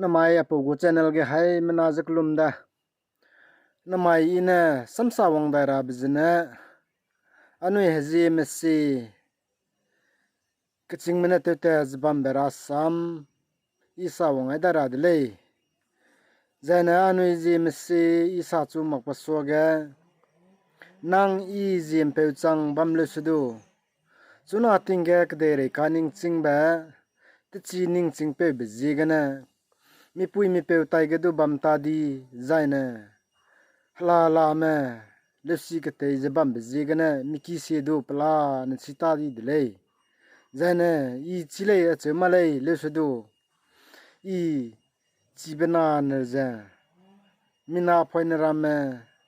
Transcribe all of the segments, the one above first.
namai apogo channel ge hai manajak lumda namai ina samsa wang daira bizna anui haji messi kaching mena te zbam bera sam isa wang ai daira dele zana anui ji messi isa chu makpaso ge nang i jim pe chang bam le sudu chuna tinge kdere kaning chingba te chi ning ching pe biji gana mi pui mi pe tai ge du bam ta di zaina hla la me le si ke te je bam biji gana mi ki se du pla na si ta di dele zaina i chi le a che ma le le su du i chi bana na za mina phoi na ram me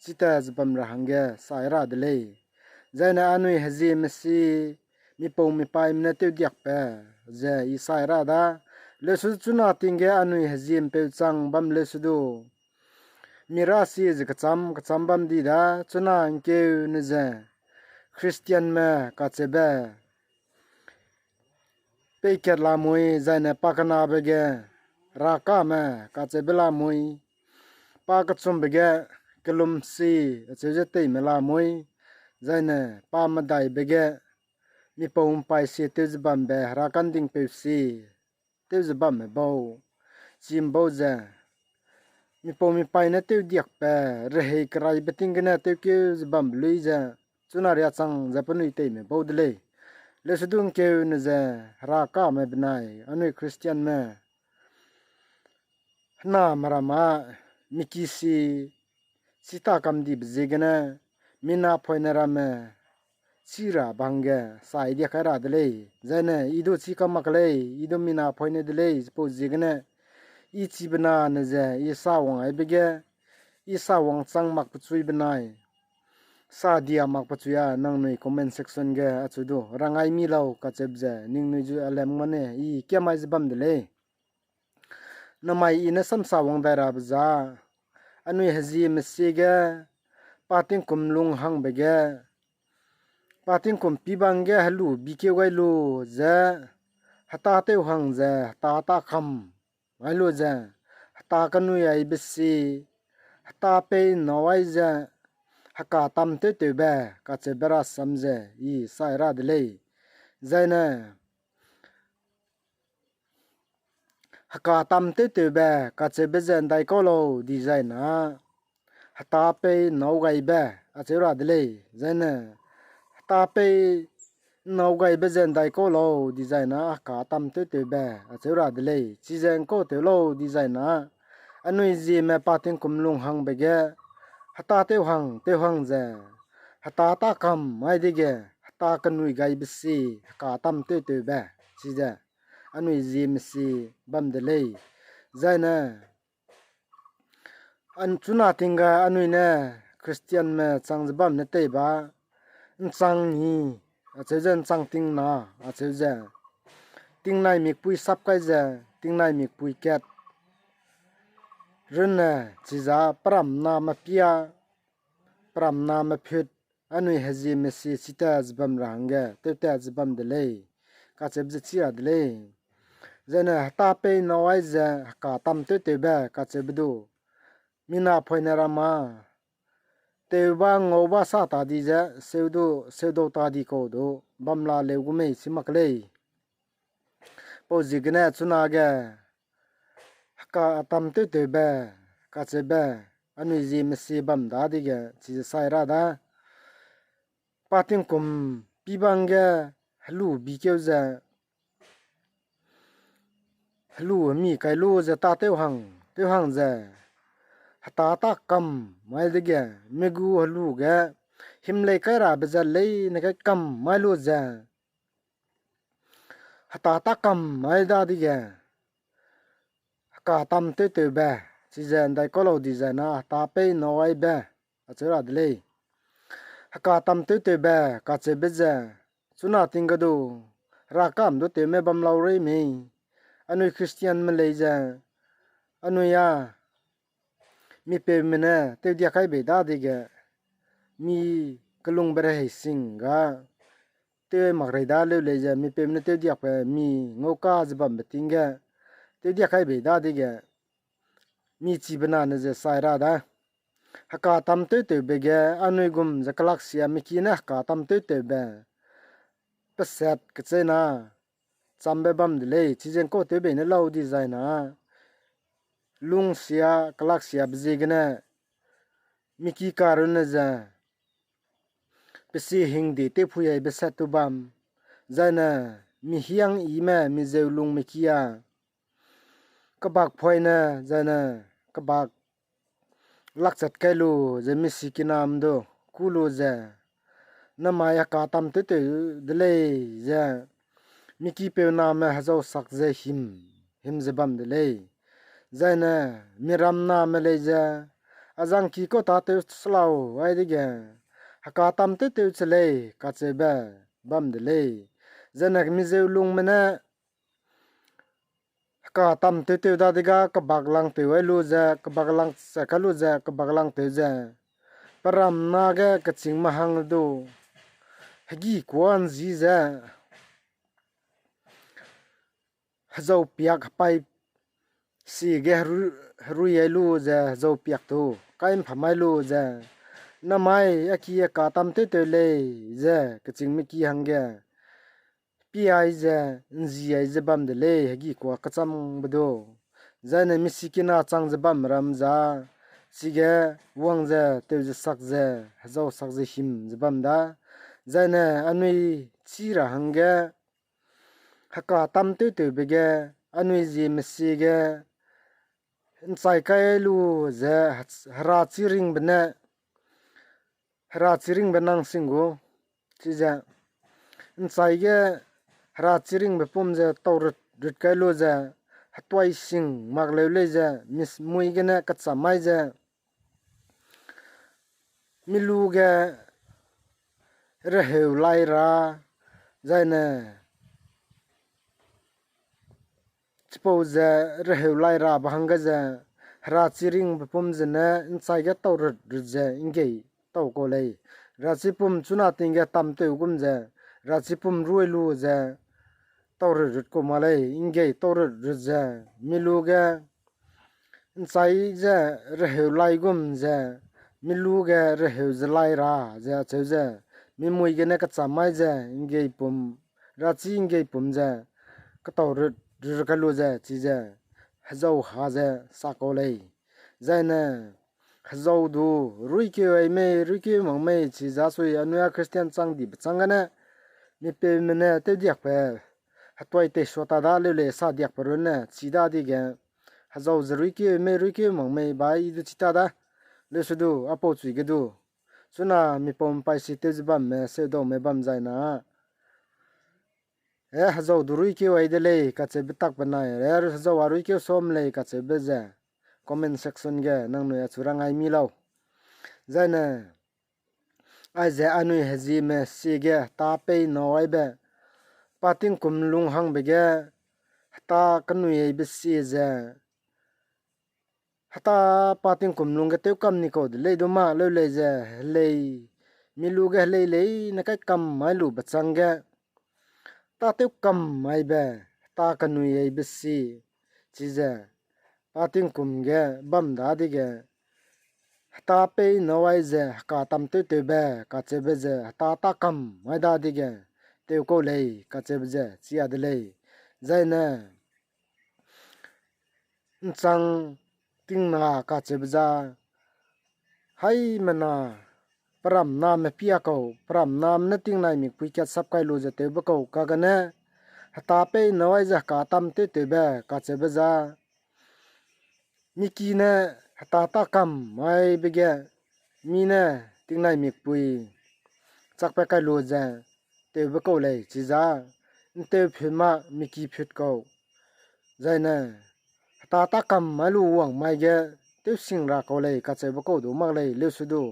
chi ta je bam ra hangge sai ra dele zaina anui haji mesi mi po mi pai mna te diak pe ze i sai ra da le su chuna tinge anui hazim pe chang bam le su du mira si je kacham bam di da chuna anke ne ze christian me ka chebe pe ker la moi zaina pakana bege ra ka me ka chebe la moi pa ka chum bege kelum si che je te me la moi zaina pa ma dai bege mi pom pai se te zbam be ra kan ding pe si te zbam me bo chim bo za mi pom mi pai na te diak pe re he krai beting na te ke zbam lui za chuna ria chang za panui te me bo dele le sudung ke ne za ra ka me bnai anui christian me na marama mikisi sita kam di bzegena mina phoina rame chira bangge sai dia khara dele zane ido chi kamakle ido mina phoine dele po jigene i chi bana na je i sa wang ai bege i sa wang chang mak pchui banai sa dia mak pchuya nang noi comment section ge achudu rangai mi law ka chebje ning noi ju alem mane i kemai jbam dele namai ina samsa wang daira bza anui haji mesige pating kumlung hang bege pating kum pibangge halu bike wailu za hata te hang za ta kham wailu za hata kanu ai bisi hata pe nawai za haka tam te be ka che bera samje i saira dele zaina haka tam te be ka che bezen dai ko lo design a hata pe no gai be a che ra dele zaina ta pe no gai bezen dai ko lo design a ka tam te be a chura dele chi zen ko te lo design a anui ji me pating kum lung hang bege hata te hang ze hata ta kam mai dige hata kanui gai bisi ka tam te be chi ze anui ji misi bam dele zaina an chuna tinga anui ne christian me changbam ne te ba chang ni a chejen chang ting na a cheje ting nai mi pui sap kai je ting nai mi pui ket run na chiza pram na ma pia pram na ma phit anui haji mesi sita zbam rangge te zbam de le ka chebje chia de le zena ta pe nawai je ka tam te be ka chebdu mina phoina rama te ba ngoba sa ta di ja seudo ta di ko do bamla legu me simakle po jigna chuna ge ka tam te be ka che be anu ji mesi bam da di ge chi sai ra da pating kum pi bang ge hlu bi ke ja hlu mi kai lu ja ta te hang ja hata ta kam mai de ge megu hlu ge himle kai ra beja le ne kai kam mai lu ja hata ta kam mai da di ge ka tam te be chi zen dai ko lo di za na ta pe no ai be a chura de le ka tam te be ka che be ja chuna ting ga do ra kam do te me bam lau re me anui christian me le ja anu ya mi pe mena te dia kai be da de ge mi kalung bere he singa te mak rai da le ja mi pe mena te dia pe mi ngoka jbam betinga te dia kai be da de ge มีจีบนาเนเจสายราดาฮักกาตัมเตเตเบเกอันวยกุมจะกลักเสียมิกีนะฮักกาตัมเตเตเบเปเซตกเจนาจำเบบัมเดเลยที่เจนโคเตเบนเล่าดีไซน์นะลุงเสียกลักเสียบจีกนะมิกีการุนเจเปซีหิงดีเตพุยเบเซตุบัมไซนะมีเฮียงอีแม่มีเจลุงมิกียากบักพอยนะไซนะกบักลักจัดไกลูจะมิสิกินามโดคูลูจะน้ำมายากาตัมเตเตเดเลยจะมิกีเปียวนามฮะเจ้าสักจะหิมจะบัมเดเลยจะนะมีรำนามเลยจะอาจังกีก็ตาเตสลาวไว้ดิแกฮักาตัมเตเตจะเลยกัดเจเบบัมเดเลยจะนักมิเจลุงมันนะกาตัมเตเตดาดิกากบักลังเตวลูจะกบักลังสกัลูจะกบักลังเตจะปรำนาเกกจิงมหังดูฮกีกวนจีจะฮเจ้าเปียกไปสีเกรุยลูจะเจ้าเปียกตูกายพม่ลูจะน้ำไม่อคีกาตัมเตเตเลยจะกจิงมิกีหังเกปีไอจะจีไอจะบัมเดเลยฮกีกว่ากระจำบดูจะเนี่ยมิสิกินาจังจะบัมรำจะสิเกวังจะเตวจะสักจะฮเจ้าสักจะหิมจะบัมดาจะเนี่ยอันนี้ชีระหังเกฮักกาตัมเตเตเบเกอันนี้จีมิสิเกอินไซค์ไกลูจะฮราชิริงเบเนฮราชิริงเบนังสิงโกที่จะอินไซค์เกฮราชิริงเบปุ่มจะตอรุดไกลูจะฮัตไวสิงมักเลวเลยจะมิสมุยเกเนกัดสมัยจะมิลูเกเรเหวไลราจะเนี่ย suppose reheulai ra bahanga ja ra chiring bepum jena insai ga to je ingei to ko lei ra chipum chuna tinga tamte ugum ja ra chipum ruilu ja to rut ko malai ingei to rut ja milu ga insai ja reheulai gum ja milu ga reheulai ra ja che ja mi mui ga na ka chamai ja ingei pum ra chi ingei pum ja ka to rut rakalu ja chi ja hazau ha ja sakole zaina hazau du ruike ai me ruike mong me chi ja sui anuya christian chang di changana mi pe mena te diak pe hatwai te shota da le le sa diak paruna chi da di ga hazau ruike mong me bai du chita da le sudu apo chui ge du suna mi pom pai si te jbam me se do me bam zaina hazau durui ke wai de le ka che bitak banai hazau arui ke som le ka che beja comment section ge nang no ya churang ai mi lo zaina ai ze anui haji me si ge ta pe no ai be pating kum lung hang be ge ta kanui ai be si ze hata pating kum lung ge te kam ni ko de le do ma le ze le mi lu ge le na kai kam mai lu ba chang ge ta te kam mai be ta kanui ai be si chi ze pating kum ge bam da di ge ta pe no ai ze ka tam te te be ka che be ze ta kam mai da di ge te ko le ka che be ze chi ya de le zai na chang ting na ka che be za hai mana pram nam me pia ko pram nam na ting nai mi pui kat sap kai lu je te ba ko ka ga na ta pe no ai za ka tam te te be ka che be za mi ki na ta kam mai be ge mi na ting nai mi pui chak pe kai lu je te ba ko le chi za te phit ma mi ki phit ko zai na ta kam mai lu wang mai ge te sing ra ko le ka che ba ko du mak le le su du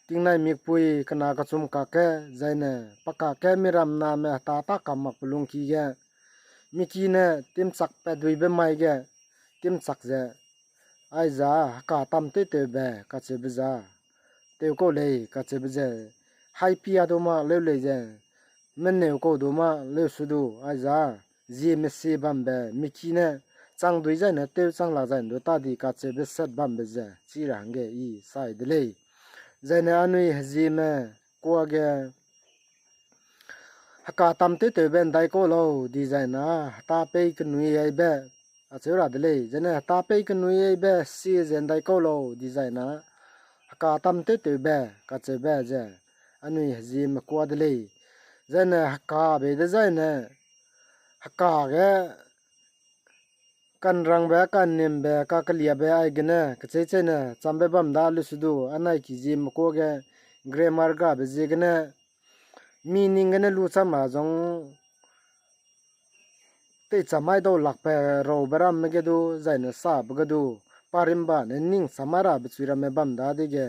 ting nai mi pui kana ka chum ka ke zai na paka ke mi ram na me ta kam mak lung ki ge mi ki na tim chak pe dui be mai ge tim chak je ai za ka tam te te be ka che be za te ko le ka che be je hai pia do ma le je men ne ko do ma le su du ai za ji me se bam be mi ki na chang dui zai na teu chang la zai do ta di ka che be set bam be za chi rang ge i sai de le zai na anui haji me ko ge haka tam te te ben dai ko lo di zai na ta pe ke nui ai be a che ra de le zai na ta pe ke nui ai be si zen dai ko lo di zai na haka tam te te be ka che be za anui haji me ko de le zai na haka be de zai na haka ge kan rang ba kan nim ba ka kalia ba ai gena ka che che na chambe bam da lu sudu anai ki ji m ko ge grammar ga be je gena meaning gena lu cha ma jong te chamai do lak pa ro baram me ge du zai na sa ba ge du parim ba ne ning samara be chira me bam da de ge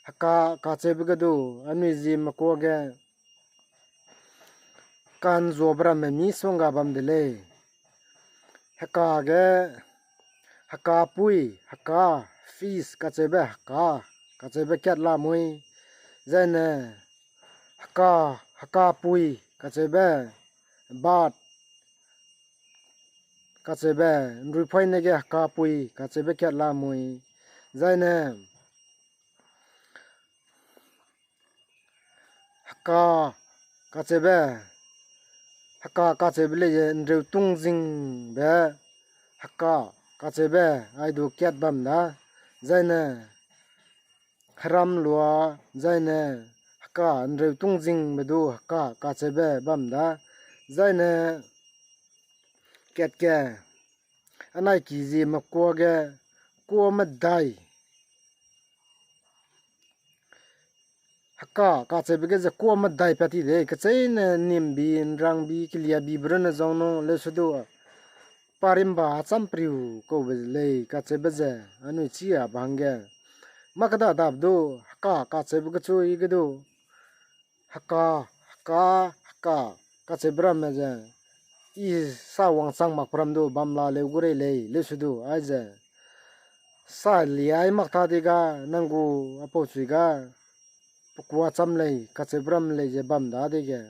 haka ka che be ge du anui ji m ko ge kan zo bra me mi songa bam de le haka ge haka pui haka fees ka chebe ka chebe ket la mui zene haka pui ka chebe bat ka chebe nrui phoi ne ge haka pui ka chebe ket la mui zene haka ka chebe le nreu tung jing be haka ka chebe ai du ket bam da zene haram lua zaine haka nreu tung jing medu haka ka chebe bam da zaine ket ke anai ki ji ma ko ge ko ma dai haka ka chebe ge ko ma dai pati de ke chain nim bi rang bi klia bi brana jongno le sudu parimba champriu ko be le ka chebe je anu chia bangge makada dabdo haka ka chebe ge chu i ge do haka ka chebra me je i sa wang sang mak pram do bam la le gure le sudu ai je sa li ai mak tha de ga nangu apo chui ga pukwa cham le ka chebram le je bam da de ge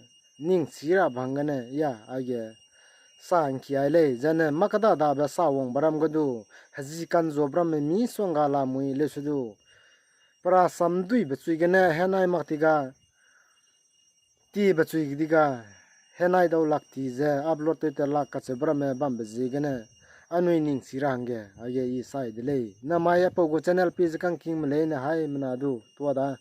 ning sira bang ne ya ai ge sa ang ki ai le jane makada da ba sa wang baram ga du haji kan zo bram me mi songa la mui le sudu pra sam dui be chui ge ne henai mak ti ga ti ba chui gi ga henai do lak ti je upload te lak ka che bra me bam be ji ge ne anui ning sirang ge a ye i sai de le na ma ya po go channel page kang king me le na hai mna du to da